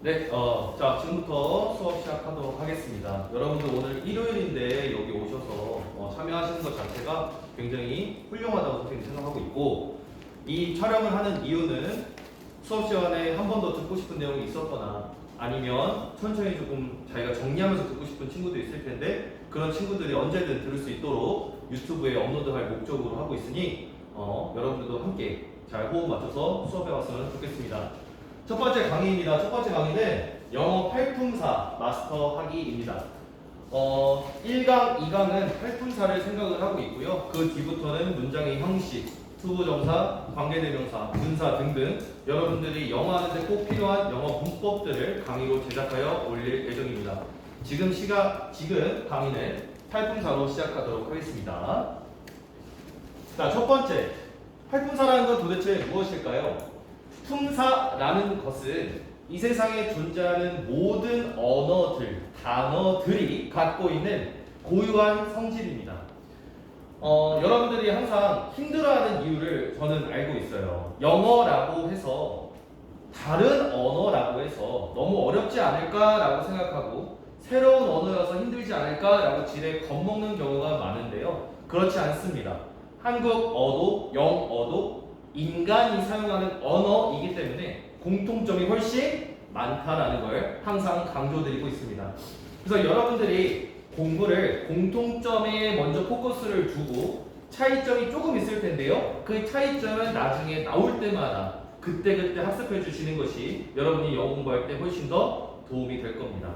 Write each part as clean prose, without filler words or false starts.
네, 자, 지금부터 수업 시작하도록 하겠습니다. 여러분들 오늘 일요일인데 여기 오셔서 참여하시는 것 자체가 굉장히 훌륭하다고 선생님이 생각하고 있고, 이 촬영을 하는 이유는 수업 시간에 한 번 더 듣고 싶은 내용이 있었거나 아니면 천천히 조금 자기가 정리하면서 듣고 싶은 친구도 있을 텐데, 그런 친구들이 언제든 들을 수 있도록 유튜브에 업로드할 목적으로 하고 있으니 여러분들도 함께 잘 호흡 맞춰서 수업해 왔으면 좋겠습니다. 첫 번째 강의입니다. 첫 번째 강의는 영어 팔품사 마스터하기입니다. 1강, 2강은 팔품사를 생각을 하고 있고요. 그 뒤부터는 문장의 형식, 투부정사, 관계대명사, 분사 등등 여러분들이 영어 하는데 꼭 필요한 영어 문법들을 강의로 제작하여 올릴 예정입니다. 지금 강의는 팔품사로 시작하도록 하겠습니다. 자, 첫 번째, 팔품사라는 건 도대체 무엇일까요? 품사라는 것은 이 세상에 존재하는 모든 언어들, 단어들이 갖고 있는 고유한 성질입니다. 여러분들이 항상 힘들어하는 이유를 저는 알고 있어요. 영어라고 해서 다른 언어라고 해서 너무 어렵지 않을까라고 생각하고 새로운 언어여서 힘들지 않을까라고 지레 겁먹는 경우가 많은데요. 그렇지 않습니다. 한국어도 영어도 인간이 사용하는 언어이기 때문에 공통점이 훨씬 많다라는 걸 항상 강조드리고 있습니다. 그래서 여러분들이 공부를 공통점에 먼저 포커스를 두고 차이점이 조금 있을 텐데요. 그 차이점은 나중에 나올 때마다 그때그때 학습해 주시는 것이 여러분이 영어 공부할 때 훨씬 더 도움이 될 겁니다.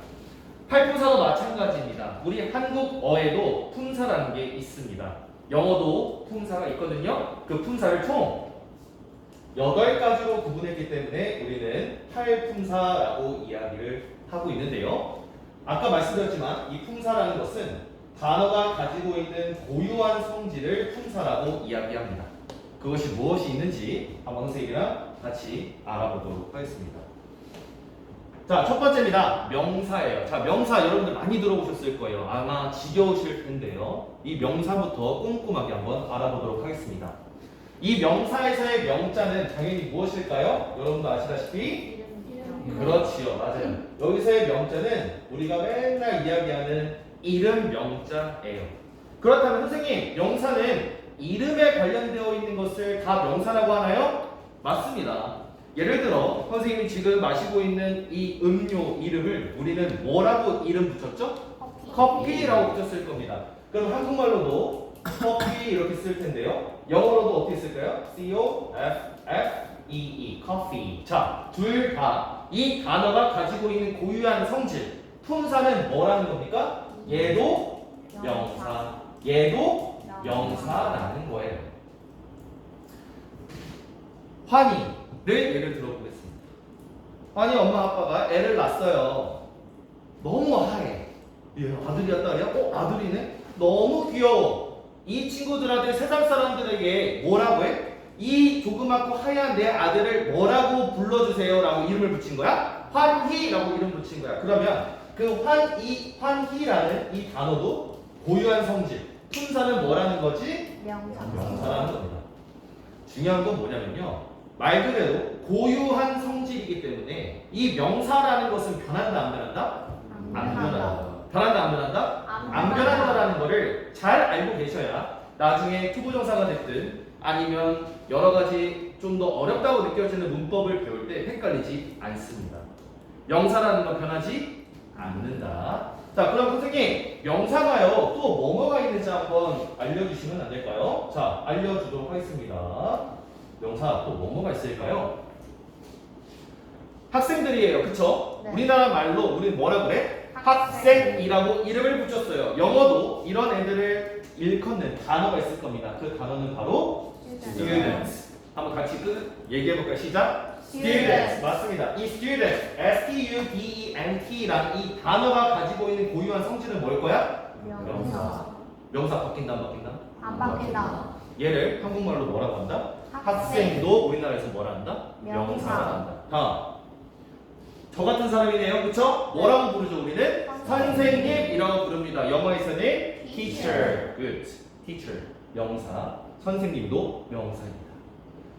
팔품사도 마찬가지입니다. 우리 한국어에도 품사라는 게 있습니다. 영어도 품사가 있거든요. 그 품사를 총 8가지로 구분했기 때문에 우리는 팔품사라고 이야기를 하고 있는데요. 아까 말씀드렸지만 이 품사라는 것은 단어가 가지고 있는 고유한 성질을 품사라고 이야기합니다. 그것이 무엇이 있는지 한번 선생님이랑 같이 알아보도록 하겠습니다. 자, 첫 번째입니다. 명사예요. 자, 명사 여러분들 많이 들어보셨을 거예요. 아마 지겨우실 텐데요. 이 명사부터 꼼꼼하게 한번 알아보도록 하겠습니다. 이 명사에서의 명자는 당연히 무엇일까요? 여러분도 아시다시피 그렇지요, 맞아요. 여기서의 명자는 우리가 맨날 이야기하는 이름 명자예요. 그렇다면 선생님, 명사는 이름에 관련되어 있는 것을 다 명사라고 하나요? 맞습니다. 예를 들어 선생님이 지금 마시고 있는 이 음료 이름을 우리는 뭐라고 이름 붙였죠? 커피라고 붙였을 겁니다. 그럼 한국말로도 커피 이렇게 쓸 텐데요. 영어로도 어떻게 쓸까요? C-O-F-F-E-E 커피. 자, 둘 다 이 단어가 가지고 있는 고유한 성질 품사는 뭐라는 겁니까? 얘도 명사, 얘도 명사라는 거예요. 환희를 예를 들어보겠습니다. 환희 엄마 아빠가 애를 낳았어요. 너무 하해. 얘 아들이야 딸이야? 아들이네? 너무 귀여워. 이 친구들한테 세상 사람들에게 뭐라고 해? 이 조그맣고 하얀 내 아들을 뭐라고 불러주세요 라고 이름을 붙인 거야? 환희라고 이름 붙인 거야. 그러면 그 환희라는 이 단어도 고유한 성질, 품사는 뭐라는 거지? 명사라는 겁니다. 중요한 건 뭐냐면요, 말 그대로 고유한 성질이기 때문에 이 명사라는 것은 변한다 안 변한다? 안 변한다. 변한다 안 변한다? 안 변한다라는 거를 잘 알고 계셔야 나중에 투부정사가 됐든 아니면 여러 가지 좀 더 어렵다고 느껴지는 문법을 배울 때 헷갈리지 않습니다. 명사라는 건 변하지 않는다. 자, 그럼 선생님, 명사가요 또 뭐가 있는지 한번 알려주시면 안 될까요? 자, 알려주도록 하겠습니다. 명사 또 뭐가 있을까요? 학생들이에요, 그쵸? 네. 우리나라 말로 우리는 뭐라 그래? 학생이라고 이름을 붙였어요. 영어도 이런 애들을 일컫는 단어가 있을 겁니다. 그 단어는 바로 students. 한번 같이 얘기해볼까요? 시작. students. 맞습니다. 이 student, S-T-U-D-E-N-T라는 이 단어가 가지고 있는 고유한 성질은 뭘 거야? 명사. 명사 바뀐다 안 바뀐다? 안 바뀐다. 얘를 한국말로 뭐라고 한다? 학생도 우리나라에서 뭐라 한다? 명사라 한다. 다음. 저 같은 사람이네요. 그쵸? 뭐라고 부르죠 우리는? 선생님이라고 부릅니다. 영어에서는 teacher. good. teacher. 명사. 선생님도 명사입니다.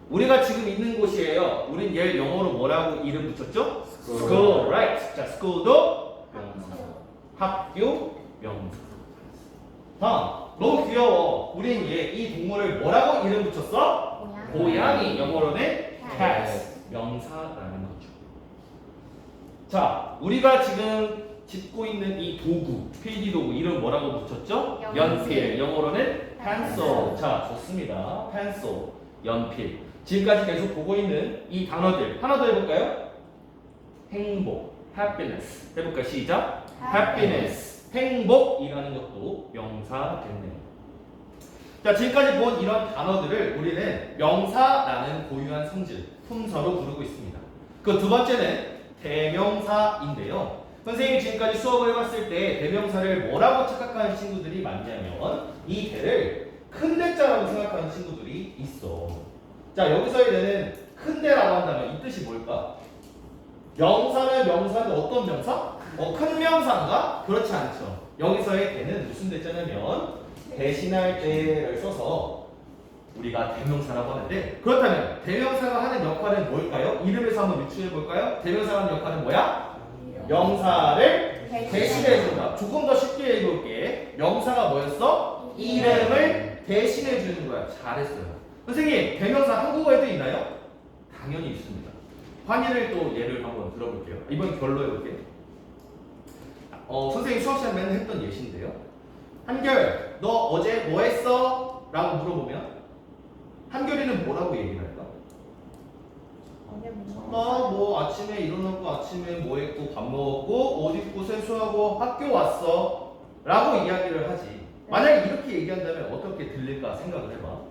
우리가 지금 있는 곳이에요. 우린 얘를 영어로 뭐라고 이름 붙였죠? School, right? 자, school도 명사. 학교 명사. 너무 귀여워. 우린 이 동물을 뭐라고 이름 붙였어? 고양이. 영어로는 cat. 명사라는 거죠. 자, 우리가 지금 짚고 있는 이 도구, 필기 도구 이름 뭐라고 붙였죠? 연필. 영어로는 pencil. 자, 좋습니다. pencil. 연필. 지금까지 계속 보고 있는 이 단어들 하나 더 해볼까요? 행복. happiness. 해볼까요? 시작. happiness. 행복이라는 것도 명사 됐네요. 자, 지금까지 본 이런 단어들을 우리는 명사라는 고유한 성질, 품사로 부르고 있습니다. 그 두 번째는 대명사인데요. 선생님이 지금까지 수업을 해봤을 때 대명사를 뭐라고 착각하는 친구들이 많냐면 이 대를 큰 대자라고 생각하는 친구들이 있어. 자, 여기서의 대는 큰 대라고 한다면 이 뜻이 뭘까? 명사는 명사인데 어떤 명사? 큰 명사인가? 그렇지 않죠. 여기서의 대는 무슨 대자냐면 대신할 때를 써서 우리가 대명사라고 하는데, 그렇다면 대명사가 하는 역할은 뭘까요? 이름에서 한번 유추해 볼까요? 대명사가 하는 역할은 뭐야? 명사를 대신해 준다. 조금 더 쉽게 해볼게. 명사가 뭐였어? 이름을 대신해 주는 거야. 잘했어요. 선생님, 대명사 한국어에도 있나요? 당연히 있습니다. 환희를 또 예를 한번 들어볼게요. 이번 결로 해볼게요. 선생님 수업 시간에 맨날 했던 예시인데요. 한결, 너 어제 뭐 했어? 라고 물어보면 한결이는 뭐라고 얘기를 할까? 뭐 아침에 일어났고 아침에 뭐 했고 밥 먹었고 옷 입고 세수하고 학교 왔어 라고 이야기를 하지. 만약에 이렇게 얘기한다면 어떻게 들릴까 생각을 해봐.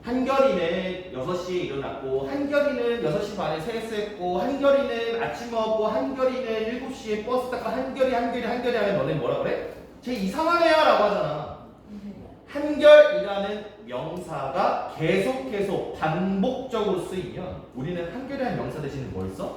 한결이는 6시에 일어났고 한결이는 6시 반에 세수했고 한결이는 아침 먹었고 한결이는 7시에 버스 타고 한결이 하면 너네 뭐라 그래? 쟤 이상하네요 라고 하잖아. 한결이라는 명사가 계속 반복적으로 쓰이면 우리는 한결이라는 명사 대신에 뭘 써?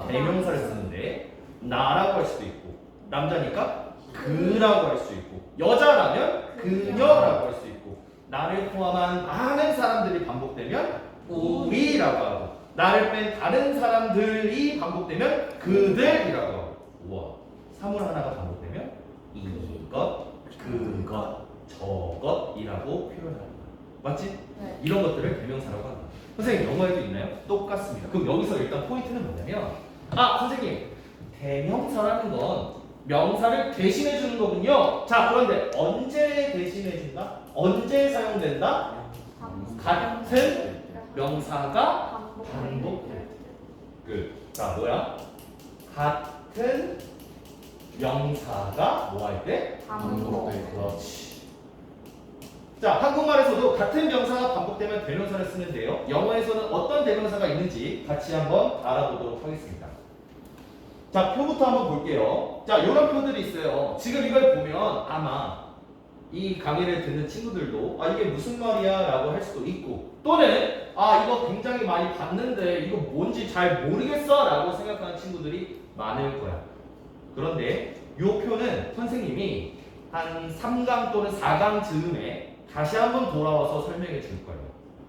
대명사를 쓰는데 나라고 할 수도 있고, 남자니까 그라고 할 수 있고, 여자라면 그녀라고 할 수 있고, 나를 포함한 많은 사람들이 반복되면 우리라고 하고, 나를 뺀 다른 사람들이 반복되면 그들이라고 하고. 우와, 사물 하나가 반복되면 이것, 그것, 저것이라고 표현하는 거야. 맞지? 네. 이런 것들을 대명사라고 한다. 선생님, 영어에도 있나요? 똑같습니다. 그럼 여기서 일단 포인트는 뭐냐면, 선생님, 대명사라는 건 명사를 대신해 주는 거군요. 자, 그런데 언제 대신해 준다? 언제 사용된다? 같은 명사가 반복될 때. 자, 뭐야? 같은 명사가 뭐 할 때? 반복될 때. 그렇지. 자, 한국말에서도 같은 명사가 반복되면 대명사를 쓰는데요. 영어에서는 어떤 대명사가 있는지 같이 한번 알아보도록 하겠습니다. 자, 표부터 한번 볼게요. 자, 이런 표들이 있어요. 지금 이걸 보면 아마 이 강의를 듣는 친구들도 이게 무슨 말이야 라고 할 수도 있고, 또는 이거 굉장히 많이 봤는데 이거 뭔지 잘 모르겠어 라고 생각하는 친구들이 많을 거야. 그런데 이 표는 선생님이 한 3강 또는 4강 즈음에 다시 한번 돌아와서 설명해 줄 거예요.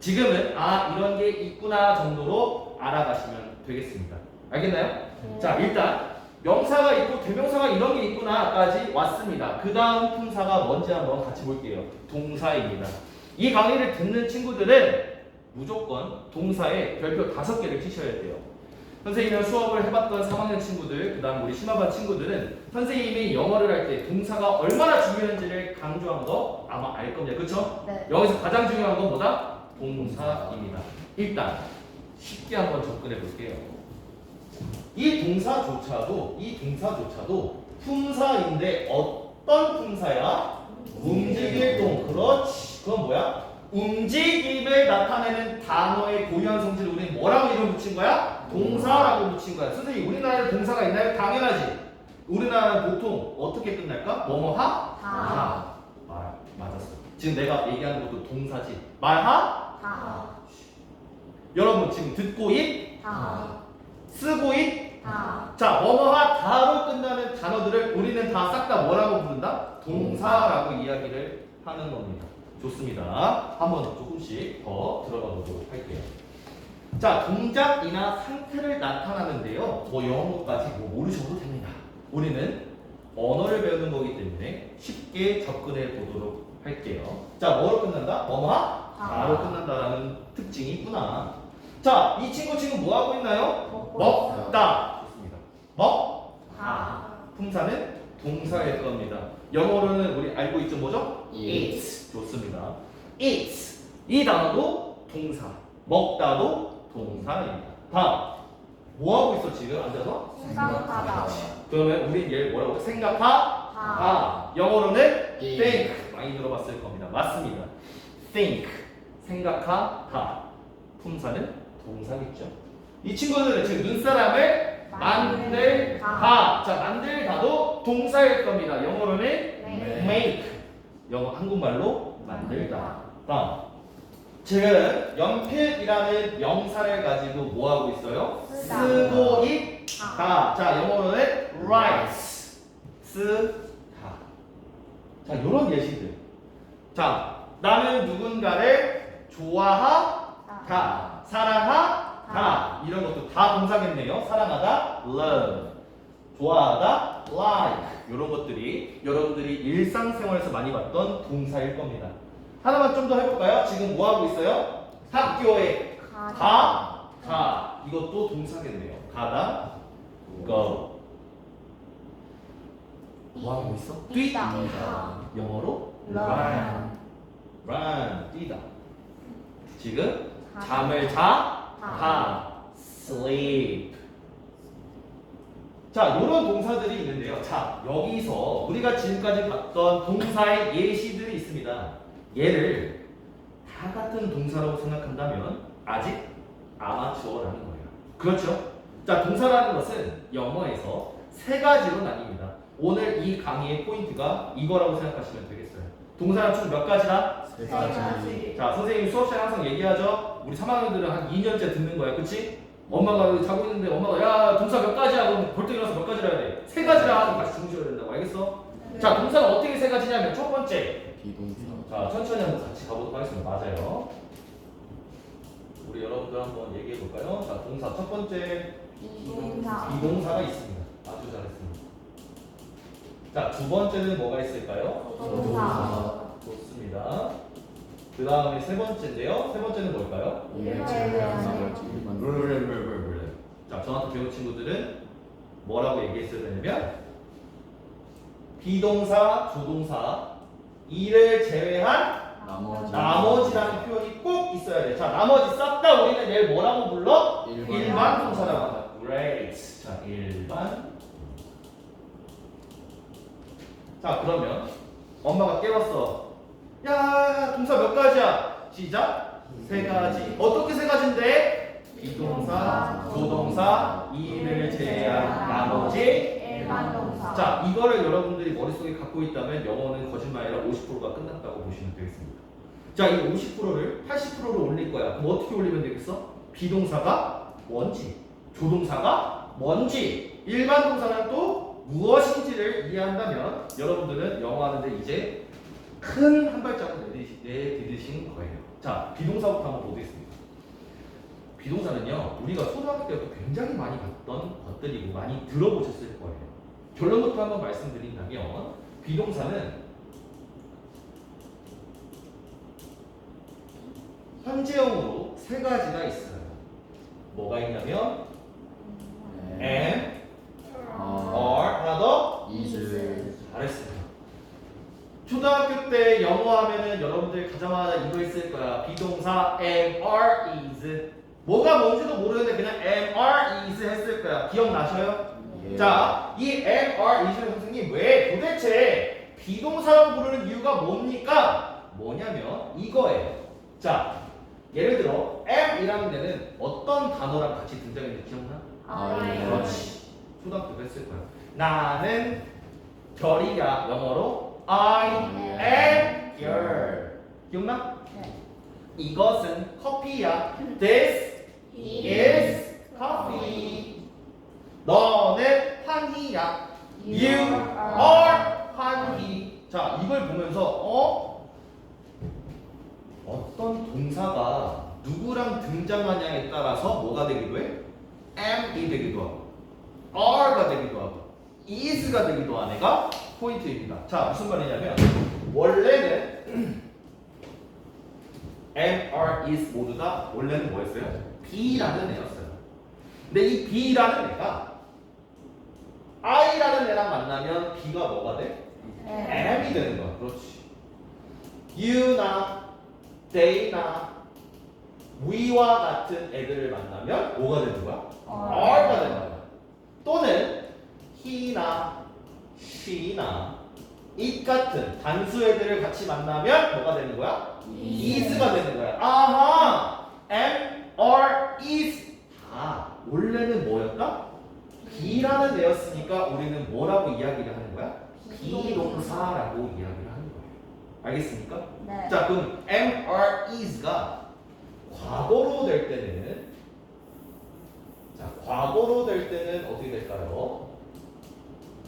지금은 이런 게 있구나 정도로 알아가시면 되겠습니다. 알겠나요? 자, 일단 명사가 있고 대명사가 이런 게 있구나까지 왔습니다. 그 다음 품사가 뭔지 한번 같이 볼게요. 동사입니다. 이 강의를 듣는 친구들은 무조건 동사에 별표 5개를 치셔야 돼요. 선생님이 수업을 해봤던 3학년 친구들, 그 다음 우리 심화반 친구들은 선생님이 영어를 할 때 동사가 얼마나 중요한지를 강조한 거 아마 알 겁니다. 그쵸? 네. 여기서 가장 중요한 건 뭐다? 동사입니다. 일단 쉽게 한번 접근해 볼게요. 이 동사조차도 품사인데 어떤 품사야? 움직일 동. 그렇지. 그건 뭐야? 움직임을 나타내는 단어의 고유한 성질을 우리는 뭐라고 이름 붙인 거야? 동사라고 붙인 거야. 선생님, 우리나라에 동사가 있나요? 당연하지. 우리나라는 보통 어떻게 끝날까? 뭐뭐하? 하. 맞았어. 지금 내가 얘기하는 것도 동사지. 말하? 다. 여러분 지금 듣고 있? 다. 쓰고 있? 다. 자, 뭐뭐하 다로 끝나는 단어들을 우리는 다 싹 다 뭐라고 부른다? 동사라고 이야기를 하는 겁니다. 좋습니다. 한번 조금씩 더 들어가 보도록 할게요. 자, 동작이나 상태를 나타나는데요. 뭐 영어까지 뭐 모르셔도 됩니다. 우리는 언어를 배우는 거기 때문에 쉽게 접근해 보도록 할게요. 자, 뭐로 끝난다? 뭐뭐? 다로 끝난다라는 특징이 있구나. 자, 이 친구 지금 뭐 하고 있나요? 먹다. 좋습니다. 먹다. 품사는 동사일 겁니다. 영어로는 우리 알고 있죠, 뭐죠? eat. 좋습니다. eat. 이 단어도 동사. 먹다도 동사입니다. 다음. 뭐 하고 있어 지금 앉아서? 생각하다. 그러면 우린 얘를 뭐라고? 생각하다. 영어로는 think. 많이 들어봤을 겁니다. 맞습니다. think. 생각하다. 품사는 동사겠죠. 이 친구들은 지금 눈사람을 만들다. 자, 만들다도 동사일 겁니다. 영어로는 make. 영어 한국말로 만들다. 다음. 지금 연필이라는 명사를 가지고 뭐 하고 있어요? 쓰고 있다. 자, 영어로는 write. 쓰다. 자, 이런 예시들. 자, 나는 누군가를 좋아하다. 사랑하다. 이런 것도 다 동사겠네요. 사랑하다, love. 좋아하다, like. 이런 것들이 여러분들이 일상생활에서 많이 봤던 동사일 겁니다. 하나만 좀 더 해볼까요? 지금 뭐 하고 있어요? 학교에 가. 이것도 동사겠네요. 가다, go. 뭐 하고 있어? 뛰다. 영어로 run. 뛰다. 지금 잠을 자. sleep. 자, 이런 동사들이 있는데요. 자, 여기서 우리가 지금까지 봤던 동사의 예시들이 있습니다. 얘를 다 같은 동사라고 생각한다면 아직 아마추어라는 거예요. 그렇죠? 자, 동사라는 것은 영어에서 세 가지로 나뉩니다. 오늘 이 강의의 포인트가 이거라고 생각하시면 되겠어요. 동사는 총 몇 가지다? 세 가지. 자, 선생님이 수업 시간에 항상 얘기하죠. 우리 3학년들은 한 2년째 듣는 거야. 그치? 엄마가 자고 있는데 엄마가 야, 동사 몇 가지야? 그럼 벌떡 일어나서 몇 가지라 해야 돼? 세 가지라 하고 다시 주무셔야 된다고. 알겠어? 자, 동사는 어떻게 세 가지냐면 첫 번째. 비동사. 자, 천천히 한번 같이 가보도록 하겠습니다. 맞아요. 우리 여러분들 한번 얘기해 볼까요? 자, 동사 첫 번째 비동사가 있습니다. 아주 잘했습니다. 자, 두 번째는 뭐가 있을까요? 조동사. 좋습니다. 그 다음에 세 번째인데요. 세 번째는 뭘까요? 일을 제외한 나머지 일만. 자, 저한테 배운 친구들은 뭐라고 얘기했어야 되냐면 비동사, 조동사, 이를 제외한 나머지라는 표현이 꼭 있어야 돼. 자, 나머지 싹 다 우리는 얘를 뭐라고 불러? 일반 동사라고 한다. Great. 자, 일반. 자, 그러면 엄마가 깨웠어. 야, 동사 몇 가지야? 시작. 세 가지. 어떻게 세 가지인데? 비동사, 조동사, 이를 제외한 나머지 일반 동사. 자, 이거를 여러분들이 머릿속에 갖고 있다면 영어는 거짓말 아니라 50%가 끝났다고 보시면 되겠습니다. 자, 이 50%를 80%로 올릴 거야. 그럼 어떻게 올리면 되겠어? 비동사가 뭔지, 조동사가 뭔지, 일반 동사는 또 무엇인지를 이해한다면 여러분들은 영어 하는데 이제 큰 한 발짝을 내디디신 거예요. 자, 비동사부터 한번 보겠습니다. 비동사는요, 우리가 초등학교 때부터 굉장히 많이 봤던 것들이고 많이 들어보셨을 거예요. 결론부터 한번 말씀드린다면 비동사는 현재형으로 세 가지가 있어요. 뭐가 있냐면 am, are, 하나 더 is. 잘했어요. 초등학교 때 영어 하면은 여러분들 가자마자 이거 있을 거야. 비동사 am, are, is. 뭐가 뭔지도 모르는데 그냥 am, are, is 했을 거야. 기억나셔요? 예. 자, 이 am, are, is를 선생님 왜 도대체 비동사라고 부르는 이유가 뭡니까? 뭐냐면 이거예요. 자, 예를 들어 am이라는 데는 어떤 단어랑 같이 등장했는지 기억나? I. 그렇지. 초등학교 때 했을 거야. 나는 별이야. 영어로 I am girl. 기억나? 네. 이것은 커피야. This is coffee. 너는 환희야. You are 환희. 자, 이걸 보면서 어떤 동사가 누구랑 등장만량에 따라서 뭐가 되기도 해? am이 되기도 하고 are가 되기도 하고 is가 되기도 하는 애가 포인트입니다. 자, 무슨 말이냐면 원래는 am, are, is 모두 다 원래는 뭐였어요? be라는 애였어요. 근데 이 be라는 애가 I라는 애랑 만나면 B가 뭐가 돼? M이 되는 거야. 그렇지. You나 they나 we와 같은 애들을 만나면 뭐가 되는 거야? R가 되는 거야. 또는 he나 she나 it 같은 단수 애들을 같이 만나면 뭐가 되는 거야? is가 되는 거야. 아하! am, are, is 다 원래는 뭐였다? B라는 애였으니까 우리는 뭐라고 이야기를 하는 거야? 비동사라고 이야기를 하는 거예요. 알겠습니까? 네. 자, 그럼 am, are, is가 과거로 될 때는 과거로 될 때는 어떻게 될까요?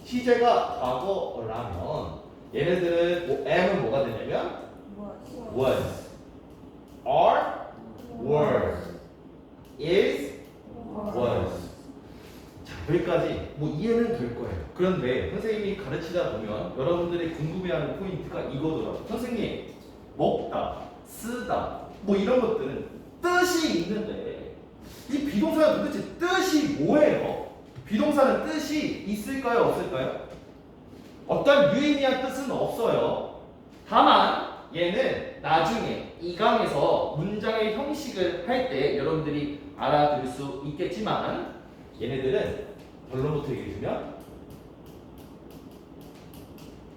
시제가 과거라면 얘네들은 am은 뭐가 되냐면 was, are, were, is, was. 자, 여기까지 뭐 이해는 될 거예요. 그런데 선생님이 가르치다 보면 여러분들이 궁금해하는 포인트가 이거더라고요. 선생님, 먹다, 쓰다 뭐 이런 것들은 뜻이 있는데 이 비동사는 도대체 뜻이 뭐예요? 비동사는 뜻이 있을까요? 없을까요? 어떤 유의미한 뜻은 없어요. 다만 얘는 나중에 2강에서 문장의 형식을 할 때 여러분들이 알아들을 수 있겠지만 얘네들은 결론부터 얘기해주면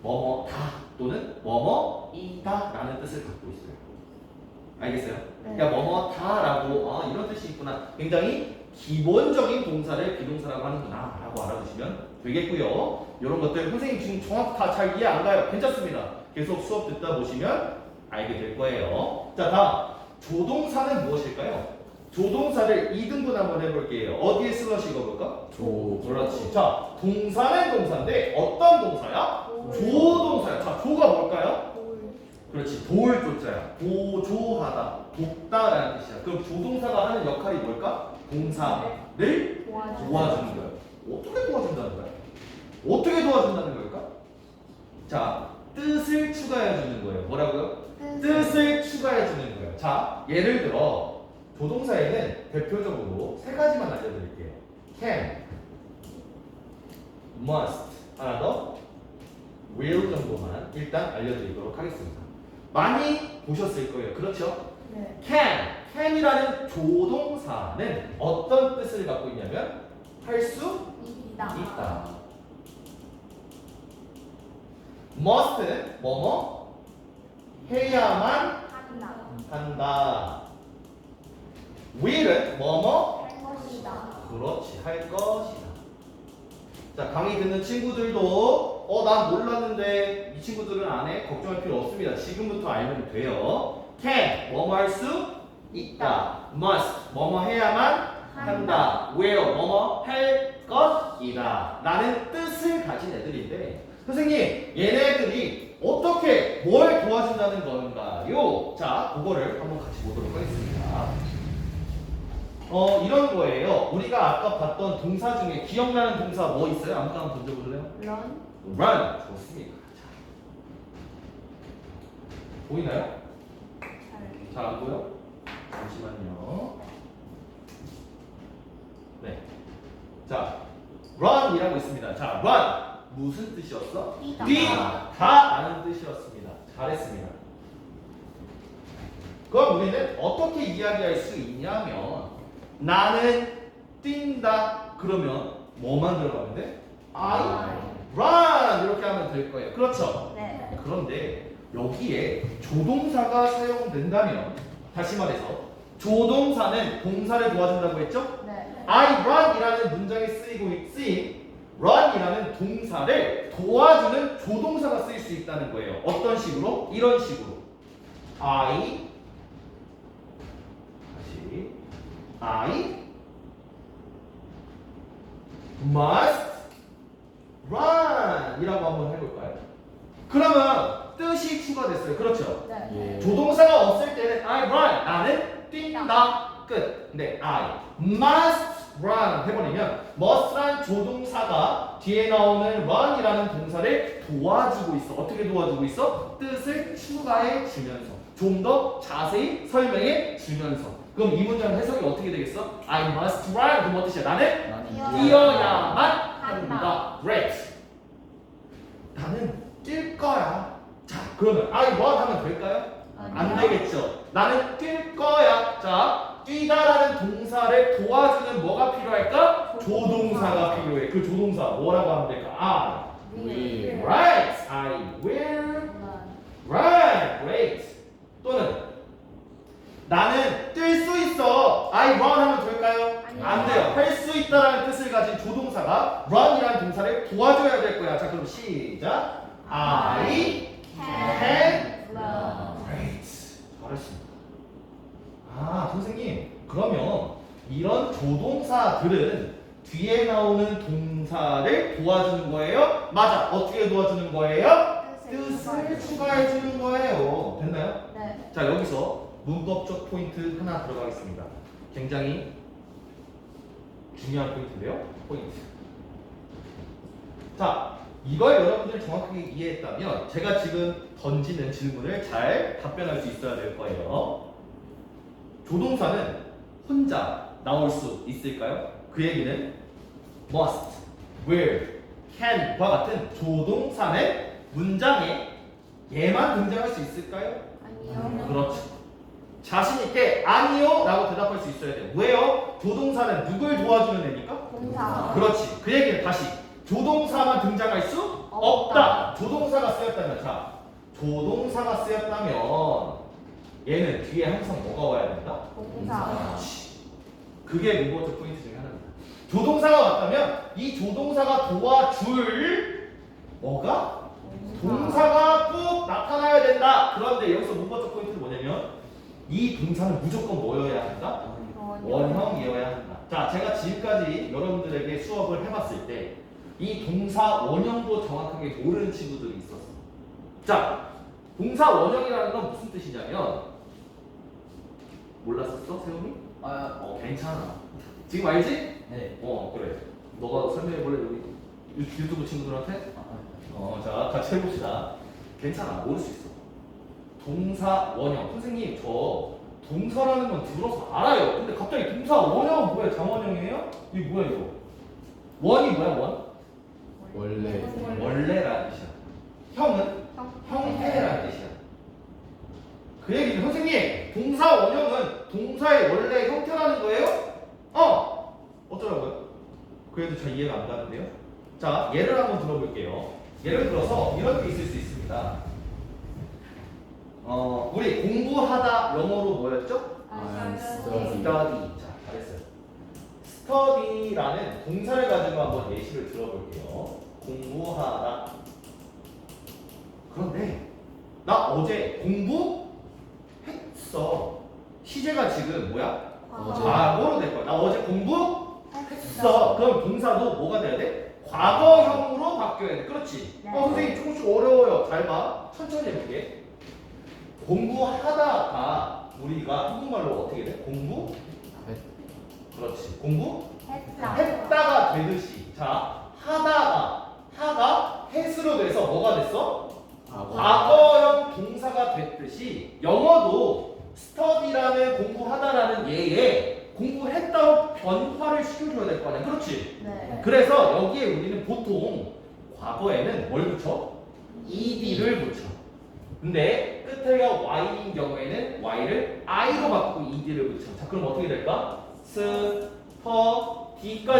뭐뭐다 또는 뭐뭐이다 라는 뜻을 갖고 있어요. 알겠어요? 그러니까 뭐뭐다라고 이런 뜻이 있구나. 굉장히 기본적인 동사를 비동사라고 하는구나 라고 알아두시면 되겠고요. 이런 것들 선생님 지금 정확히 다 잘 이해 안 가요. 괜찮습니다. 계속 수업 듣다 보시면 알게 될 거예요. 자, 다음 조동사는 무엇일까요? 조동사를 2등분 한번 해볼게요. 어디에 슬러시 읽어볼까? 그렇지. 자, 동사는 동사인데 어떤 동사야? 조동사야. 자, 조가 뭘까요? 그렇지. 도울 조자야. 보조하다, 돕다라는 뜻이야. 그럼 조동사가 하는 역할이 뭘까? 동사를 도와주는 거야. 어떻게 도와준다는 거야? 어떻게 도와준다는 걸까? 자, 뜻을 추가해 주는 거예요. 뭐라고요? 뜻을 추가해 주는 거예요. 자, 예를 들어 조동사에는 대표적으로 세 가지만 알려드릴게요. can, must, 하나 더 will 정도만 일단 알려드리도록 하겠습니다. 많이 보셨을 거예요. 그렇죠? 네. can이라는 조동사는 어떤 뜻을 갖고 있냐면 할 수 있다. must는 뭐뭐 해야만 한다. will은 뭐뭐 그렇지 할 것이다. 자, 강의 듣는 친구들도 난 몰랐는데 이 친구들은 안 해. 걱정할 필요 없습니다. 지금부터 알면 돼요. can 뭐뭐 할 수 있다. must 뭐뭐 해야만 한다. will 뭐뭐 할 것이다. 라는 뜻을 가진 애들인데 선생님 얘네들이 어떻게 뭘 도와준다는 건가요? 자, 그거를 한번 같이 보도록 하겠습니다. 이런 거예요. 우리가 아까 봤던 동사 중에 기억나는 동사 뭐 있어요? 아무나 한번 던져볼래요? run. 좋습니다. 자, 보이나요? 잘 안 보여? 잠시만요. 네. 자, run이라고 있습니다. 자, run. 무슨 뜻이었어? 뛰다라는 뜻이었습니다. 잘했습니다. 그럼 우리는 어떻게 이야기할 수 있냐면 나는 뛴다 그러면 뭐만 들어가면 돼? I run 이렇게 하면 될 거예요. 그렇죠? 네. 그런데 여기에 조동사가 사용된다면 다시 말해서 조동사는 동사를 도와준다고 했죠? 네. I run이라는 문장에 쓰인 run이라는 동사를 도와주는 조동사가 쓰일 수 있다는 거예요. 어떤 식으로? 이런 식으로. I must run 이라고 한번 해볼까요? 그러면 뜻이 추가됐어요. 그렇죠? 네. 조동사가 없을 때는 I run 나는 뛴다 끝. 근데 I must run 해버리면 must란 조동사가 뒤에 나오는 run이라는 동사를 도와주고 있어. 어떻게 도와주고 있어? 뜻을 추가해 주면서 좀 더 자세히 설명해 주면서. 그럼 이 문장 해석이 어떻게 되겠어? I must run. 그럼 어떤 뜻이야? 나는 나는 뛰어야만 한다. Great. 나는 뛸 거야. 자, 그러면 I run 하면 될까요? 안 되겠죠. 나는 뛸 거야. 자, 뛰다라는 동사를 도와주는 뭐가 필요할까? 조동사가 필요해. 그 조동사 뭐라고 하면 될까? will. Right. I will run. Great. 또는 나는 뛸 수 있어. I run 하면 될까요? 아니요. 안 돼요. 할 수 있다라는 뜻을 가진 조동사가 run이라는 동사를 도와줘야 될 거야. 자, 그럼 시작. I can Great. 잘했습니다. 아, 선생님. 그러면 이런 조동사들은 뒤에 나오는 동사를 도와주는 거예요? 맞아. 어떻게 도와주는 거예요? 뜻을 추가해 주는 거예요. 됐나요? 네. 자, 여기서 문법적 포인트 하나 들어가겠습니다. 굉장히 중요한 포인트인데요. 포인트. 자, 이걸 여러분들이 정확하게 이해했다면 제가 지금 던지는 질문을 잘 답변할 수 있어야 될 거예요. 조동사는 혼자 나올 수 있을까요? 그 얘기는 must, will, can과 같은 조동사는 문장에 얘만 등장할 수 있을까요? 아니요. 그렇죠. 자신 있게 아니요 라고 대답할 수 있어야 돼요. 왜요? 조동사는 누굴 도와주는 애니까? 동사. 그렇지. 그 얘기는 다시 조동사만 등장할 수 없다. 조동사가 쓰였다면 자, 조동사가 쓰였다면 얘는 뒤에 항상 뭐가 와야 된다? 동사. 그렇지. 그게 문법적 포인트 중에 하나입니다. 조동사가 왔다면 이 조동사가 도와줄 뭐가? 동사가 꼭 나타나야 된다. 그런데 여기서 문법적 포인트는 뭐냐면 이 동사는 무조건 뭐여야 한다? 원형이어야 한다. 자, 제가 지금까지 여러분들에게 수업을 해봤을 때 이 동사 원형도 정확하게 모르는 친구들이 있었어. 자, 동사 원형이라는 건 무슨 뜻이냐면 몰랐었어, 세훈이? 괜찮아. 지금 알지? 네. 그래. 너가 설명해 볼래 여기 유튜브 친구들한테? 자, 같이 해봅시다. 괜찮아, 모를 수 있어. 동사 원형. 선생님, 저 동사라는 건 들어서 알아요. 근데 갑자기 동사 원형은 뭐야? 장원형이에요? 이게 뭐야 이거? 원이 뭐야 원? 원래. 원래라는 뜻이야. 형은 형태라는 뜻이야. 그 얘기는 선생님, 동사 원형은 동사의 원래 형태라는 거예요? 어쩌라고요? 그래도 잘 이해가 안 가는데요. 자, 예를 한번 들어볼게요. 예를 들어서 이런 게 있을 수 있습니다. 우리 공부하다 영어로 뭐였죠? study. study. 자, 잘했어요. study라는 동사를 가지고 한번 예시를 들어볼게요. 공부하다. 그런데 나 어제 공부했어. 시제가 지금 뭐야? 어제. 과거로 될 거야. 나 어제 공부했어. 그럼 동사도 뭐가 돼야 돼? 과거형으로 바뀌어야 돼. 그렇지? 네. 선생님 조금씩 어려워요. 잘 봐. 천천히 해볼게. 공부하다가 우리가 한국말로 어떻게 돼? 공부? 그렇지. 공부했다가 되듯이. 자, 하다가 했으로 돼서 뭐가 됐어? 과거형 동사가 됐듯이 영어도 study라는 공부하다라는 예에 공부했다로 변화를 시켜줘야 될 거 아니야. 그렇지? 네. 그래서 여기에 우리는 보통 과거에는 뭘 붙여? ed를 붙여. 근데 끝에가 y인 경우에는 y를 i로 바꾸고 ed를 붙여. 자, 그럼 어떻게 될까? study까지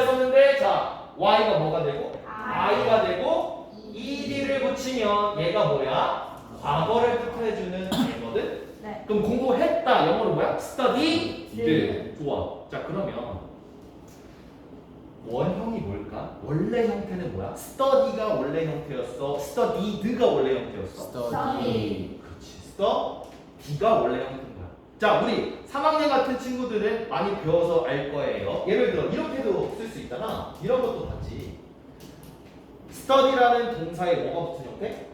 썼는데 자, y가 뭐가 되고? i가 되고 ed를 붙이면 얘가 뭐야? 과거를 뜻해주는 얘거든? 네. 그럼 공부했다 영어로 뭐야? studied. 좋아. 자, 그러면 원형이 뭘까? 원래 형태는 뭐야? study가 원래 형태였어. studied가 원래 형태였어. study. 그렇지. study가 원래 형태인 거야. 자, 우리 3학년 같은 친구들은 많이 배워서 알 거예요. 예를 들어 이렇게도 쓸 수 있잖아. 이런 것도 봤지. study라는 동사에 뭐가 붙은 형태?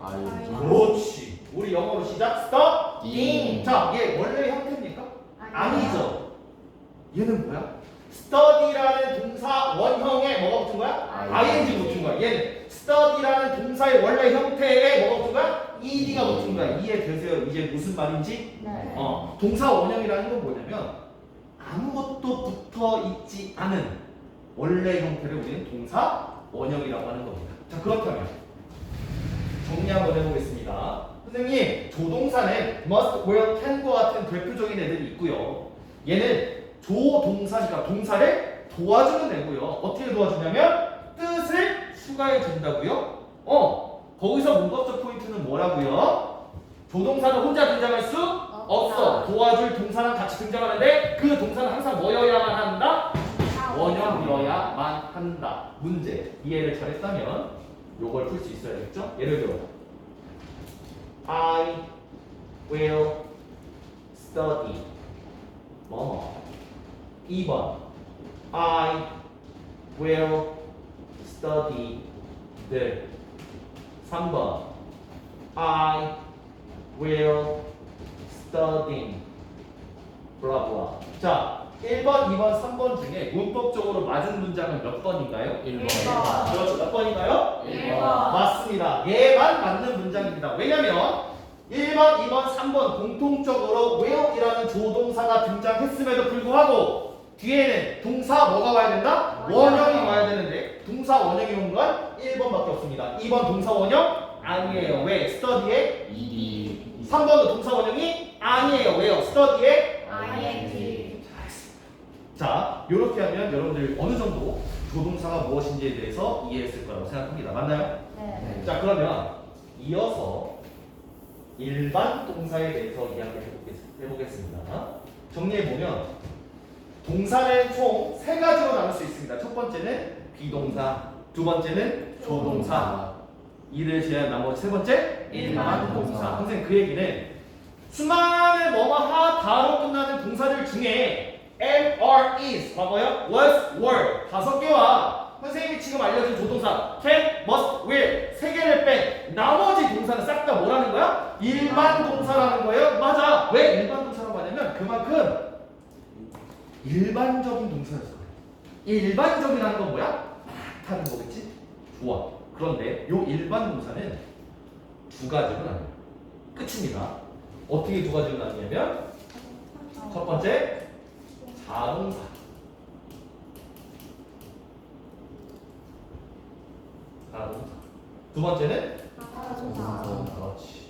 그렇지. 우리 영어로 시작. studying. 자, 얘 원래 형태입니까? 아니죠. 얘는 뭐야? study라는 동사 원형에 뭐가 붙은 거야? ing 붙은 거야. 얘는 study라는 동사의 원래 형태에 뭐가 붙은 거야? ed가 붙은 거야. 이해되세요? 이제 무슨 말인지? 네. 동사 원형이라는 건 뭐냐면 아무것도 붙어 있지 않은 원래 형태를 우리는 동사 원형이라고 하는 겁니다. 자, 그렇다면 정리 한번 해보겠습니다. 선생님, 조동사는 must, will, can과 같은 대표적인 애들이 있고요. 얘는 조동사니까 동사를 도와주는 애고요. 어떻게 도와주냐면 뜻을 추가해 준다고요. 거기서 문법적 포인트는 뭐라고요? 조동사는 혼자 등장할 수 없어. 도와줄 동사랑 같이 등장하는데 그 동사는 항상 뭐여야만 한다? 원형이어야만 한다. 문제. 이해를 잘했다면 요걸 풀 수 있어야겠죠? 예를 들어 I will study 뭐뭐 2번 I will study the 3번 I will study blah blah. 자, 1번, 2번, 3번 중에 문법적으로 맞은 문장은 몇 번인가요? 1번. 그렇죠. 몇 번인가요? 1번. 맞습니다. 얘만 맞는 문장입니다. 왜냐면 1번, 2번, 3번 공통적으로 will이라는 조동사가 등장했음에도 불구하고 뒤에는 동사 뭐가 와야 된다? 원형이 와야 되는데 동사 원형이 온 건 1번밖에 없습니다. 2번 동사 원형 아니에요. 왜? study에 ED. 3번도 동사 원형이 아니에요. 왜요? study에 ing. 자, 이렇게 하면 여러분들 어느 정도 조동사가 무엇인지에 대해서 이해했을 거라고 생각합니다. 맞나요? 네. 자, 그러면 이어서 일반 동사에 대해서 이야기해보겠습니다. 정리해보면 동사는 총 세 가지로 나눌 수 있습니다. 첫 번째는 비동사, 두 번째는 조동사, 이를 제한 나머지 세 번째 일반 동사. 선생님, 그 얘기는 수많은 뭐뭐하 다로 끝나는 동사들 중에 am, are, is, 과거요? was, were 5개와 선생님이 지금 알려준 조동사 can, must, will 3개를 뺀 나머지 동사는 싹 다 뭐라는 거야? 일반 동사라는 거예요? 맞아. 왜 일반 동사라고 하냐면 그만큼 일반적인 동사였어. 이 일반적이라는 건 뭐야? 많다는 거겠지? 좋아. 그런데 요 일반 동사는 두 가지로 나뉘어요. 끝입니다. 어떻게 두 가지로 나뉘냐면 첫 번째 자동사, 자동사. 두 번째는 그렇지.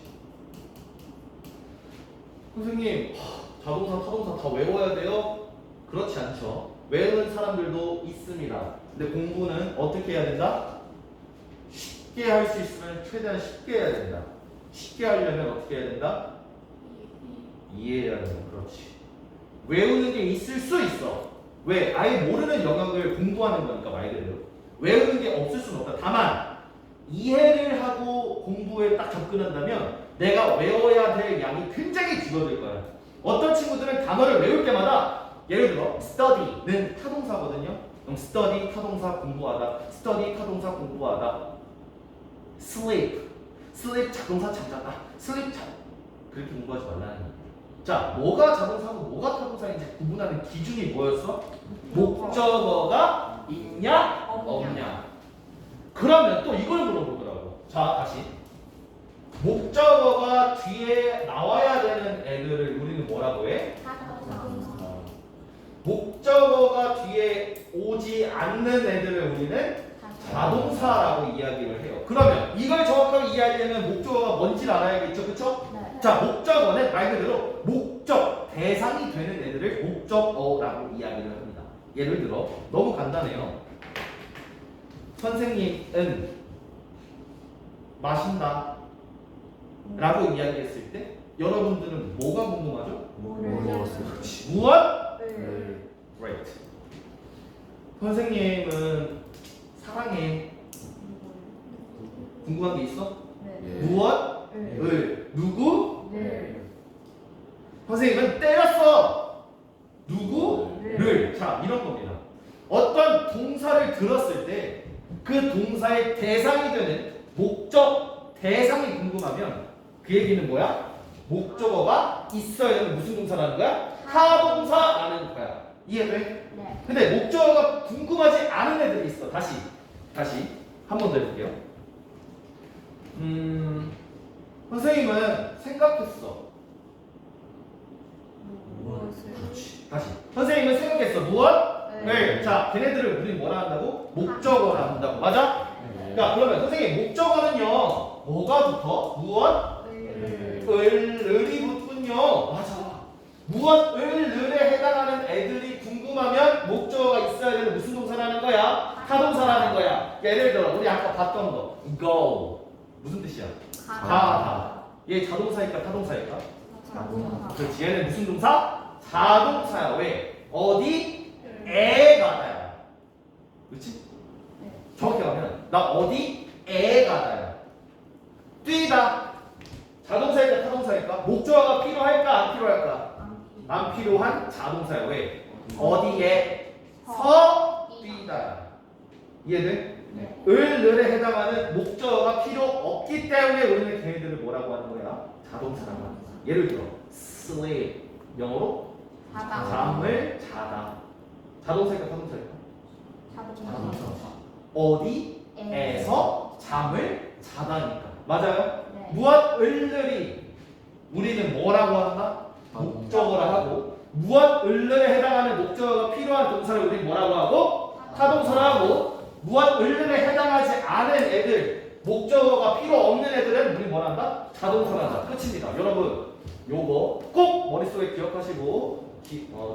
선생님, 자동사, 타동사 다 외워야 돼요? 그렇지 않죠. 외우는 사람들도 있습니다. 근데 공부는 어떻게 해야 된다? 쉽게 할 수 있으면 최대한 쉽게 해야 된다. 쉽게 하려면 어떻게 해야 된다? 이해해야 된다. 그렇지. 외우는 게 있을 수 있어. 왜? 아예 모르는 영역을 공부하는 거니까 말 그대로. 외우는 게 없을 수는 없다. 다만 이해를 하고 공부에 딱 접근한다면 내가 외워야 될 양이 굉장히 줄어들 거야. 어떤 친구들은 단어를 외울 때마다 예를 들어 study는 타동사거든요. 그럼 study 타동사 공부하다, study 타동사 공부하다. sleep 자동사 잠자다, sleep 그렇게 공부하지 말라는 거야. 자, 뭐가 자동사고 뭐가 타동사인지 구분하는 기준이 뭐였어? 목적어가 있냐 없냐. 그러면 또 이걸 물어보더라고. 자, 다시 목적어가 뒤에 나와야 되는 애들을 우리는 뭐라고 해? 목적어가 뒤에 오지 않는 애들을 우리는 자동사라고 이야기를 해요. 그러면 이걸 정확하게 이해하려면 목적어가 뭔지를 알아야겠죠, 그렇죠? 네. 자, 목적어는 말 그대로 목적, 대상이 되는 애들을 목적어라고 이야기를 합니다. 예를 들어 너무 간단해요. 선생님은 마신다 라고 이야기했을 때 여러분들은 뭐가 궁금하죠? 그렇지. 무엇? Great. 선생님은 사랑해. 궁금한 게 있어? 무엇? 을. 누구? 선생님은 때렸어. 누구를. 자, 이런 겁니다. 어떤 동사를 들었을 때 그 동사의 대상이 되는 목적, 대상이 궁금하면 그 얘기는 뭐야? 목적어가 있어야 되는 무슨 동사라는 거야? 타동사라는 거야. 이해돼? 네. 근데 목적어가 궁금하지 않은 애들이 있어. 다시 한 번 더 해볼게요. 선생님은 생각했어. 무엇을? 다시. 선생님은 생각했어. 무엇을? 자, 걔네들을 우리 뭐라 한다고? 목적어라 한다고. 맞아? 네. 자, 그러면 선생님 목적어는요. 뭐가 붙어? 무엇? 을이 붙군요. 맞아. 무엇? 을에 해당하는 애들이 궁금하면 목적어가 있어야 되는 무슨 동사라는 거야? 타동사라는 거야. 예를 들어 우리 아까 봤던 거 go 무슨 뜻이야? 가다. 얘 자동사일까 타동사일까? 자동차. 그렇지. 얘는 무슨 동사? 자동사야. 왜? 어디? 에 가다야. 그렇지? 네. 정확히 가면 나 어디? 에 가다야. 뛰다. 자동사일까 타동사일까? 목적어가 필요할까 안 필요할까? 안 필요한 자동사야. 왜? 어디에 서 뛰다. 이해돼? 네. 을에 해당하는 목적어가 필요 없기 때문에 우리는 걔네들을 뭐라고 하는 거야? 자동사라고 하는 거야. 예를 들어 sleep 영어로 자다. 잠을 자다. 자동사일까 타동사일까? 자동차. 어디에서 잠을 자다니까. 맞아요? 네. 무엇 을들이 우리는 뭐라고 한다? 목적어라 하고 무엇 을에 해당하는 목적어가 필요한 동사를 우리 뭐라고 하고? 타동사라 하고 무엇 을에 해당하지 않은 애들 목적어가 필요 없는 애들은 우리 뭐라 한다? 자동사라 한다. 끝입니다. 여러분 요거 꼭 머릿속에 기억하시고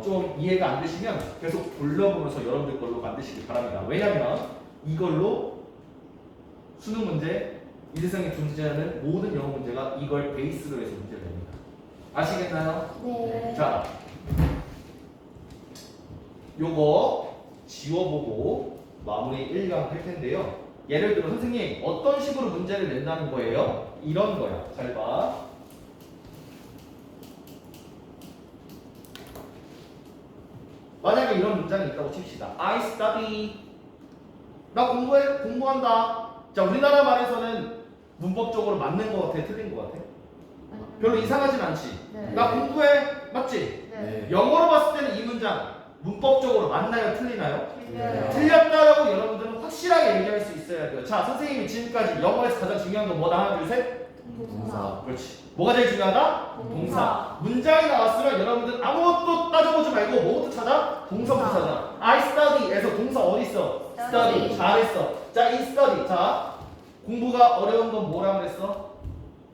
좀 이해가 안 되시면 계속 돌려보면서 여러분들 걸로 만드시기 바랍니다. 왜냐면 이걸로 수능 문제 이 세상에 존재하는 모든 영어 문제가 이걸 베이스로 해서 문제가 됩니다. 아시겠나요? 네. 자, 요거 지워보고 마무리 1강 할 텐데요. 예를 들어 선생님 어떤 식으로 문제를 낸다는 거예요? 이런 거야. 잘 봐. 만약에 이런 문장이 있다고 칩시다. I study. 나 공부한다. 자, 우리나라 말에서는 문법적으로 맞는 거 같아? 틀린 거 같아? 별로 이상하진 않지? 네. 나 공부해. 맞지? 네. 영어로 봤을 때는 이 문장 문법적으로 맞나요? 틀리나요? 네. 틀렸다라고 여러분들은 확실하게 얘기할 수 있어야 돼요. 자, 선생님이 지금까지 영어에서 가장 중요한 건 뭐다? 하나, 둘, 셋. 동사. 그렇지. 뭐가 제일 중요하다? 동사. 문장이 나왔으면 여러분들 아무것도 따져보지 말고 뭐부터 찾아? 동사부터 찾아. I study에서 동사 어디 있어? study. 잘했어. 자, 이 study. 자, 공부가 어려운 건 뭐라고 그랬어?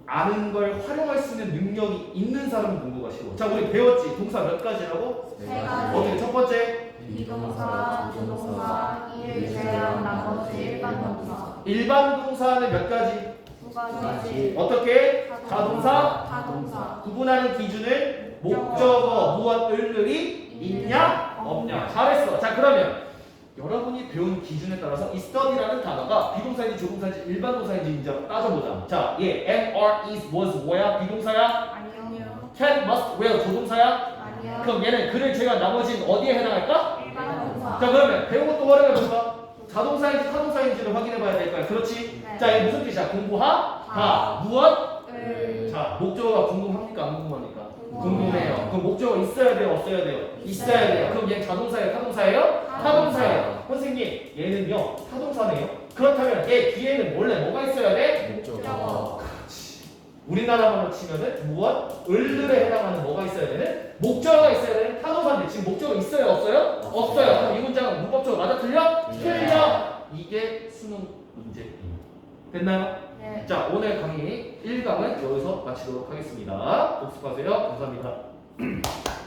아는 걸 활용할 수 있는 능력이 있는 사람은 공부가 쉬워. 자, 우리 배웠지? 동사 몇 가지라고? 세 가지. 어떻게 첫 번째? 비동사, 부동사, 이를 제외한 나머지 일반 동사. 일반 동사는 몇 가지? 두 가지. 어떻게? 자동사? 자동사. 구분하는 기준은 목적어, 무엇, 을들이 있냐? 없냐? 잘했어. 자, 그러면 여러분이 배운 기준에 따라서 이 study라는 단어가 비동사인지 조동사인지 일반 동사인지 이제 따져보자. 자, 얘 am, are, is, was 뭐야? 비동사야? 아니요. can, must, will 조동사야? 아니요. 그럼 얘는 그를 제가 나머지는 어디에 해당할까? 일반 동사. 자, 그러면 배운 것도 활용해볼까? 자동사인지 타동사인지를 확인해봐야 될 거야. 그렇지? 네. 자, 이게 무슨 뜻이야? 공부하? 무엇? 을. 자, 목적어가 궁금합니까? 안 궁금합니까? 궁금해요. 궁금해요. 그럼 목적어 있어야 돼요? 없어야 돼요? 있어야 돼요. 그럼 얘 자동사예요? 타동사예요? 타동사예요. 선생님, 얘는요, 타동사네요. 그렇다면 얘 뒤에는 원래 뭐가 있어야 돼? 목적어. 우리나라 말로 치면은 무엇? 을들에 해당하는 뭐가 있어야 되는? 목적어가 있어야 되는 타동사인데 지금 목적어 있어요? 없어요? 없어요. 그럼 이 문장은 문법적으로 맞아? 틀려? 네. 틀려. 이게 수능 문제입니다. 됐나요? 네. 자, 오늘 강의 1강은 여기서 마치도록 하겠습니다. 복습하세요. 감사합니다.